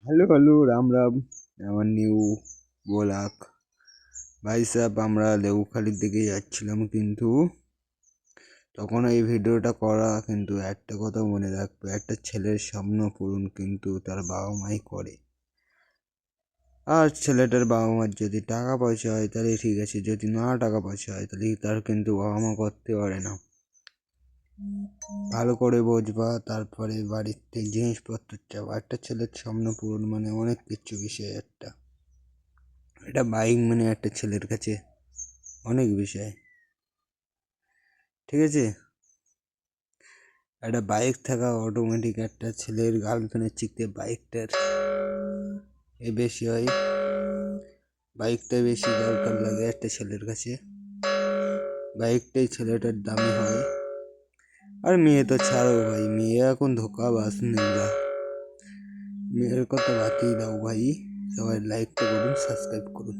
Hello hello Ram Ram. আমার new blog. ভাই সাহেব, আমরা লেবুখালির দিকে যাচ্ছিলাম, কিন্তু তখন এই ভিডিওটা করা, কিন্তু একটা কথা মনে রাখবে, একটা ছেলের স্বপ্ন পূরণ কিন্তু তার বাবা মাই করে। আর ছেলেটার বাবা মার যদি টাকা পয়সা হয় তাহলে ঠিক আছে, যদি না টাকা পয়সা হয় তাহলে তার কিন্তু বাবা মা করতে পারে না। ভালো করে বুঝবা, তারপরে বাড়িতে জিনিসপত্র চাওয়া। একটা ছেলের স্বপ্ন পূরণ মানে অনেক কিছু বিষয়। একটা বাইক মানে একটা ছেলের কাছে অনেক বিষয়, ঠিক আছে। একটা বাইক থাকা অটোমেটিক একটা ছেলের গার্লফ্রেন্ডের চিকতে বাইকটার বেশি হয়, বাইকটা বেশি দরকার লাগে একটা ছেলের কাছে। বাইকটাই ছেলেটার দামি হয়। আর মেয়ে তো ছাড়ো ভাই, মেয়ে এখন ধোকাবাজ নিলা। মেয়ের কথা বাতিয়ে দাও ভাই। সবাই লাইকটা করুন, সাবস্ক্রাইব করুন।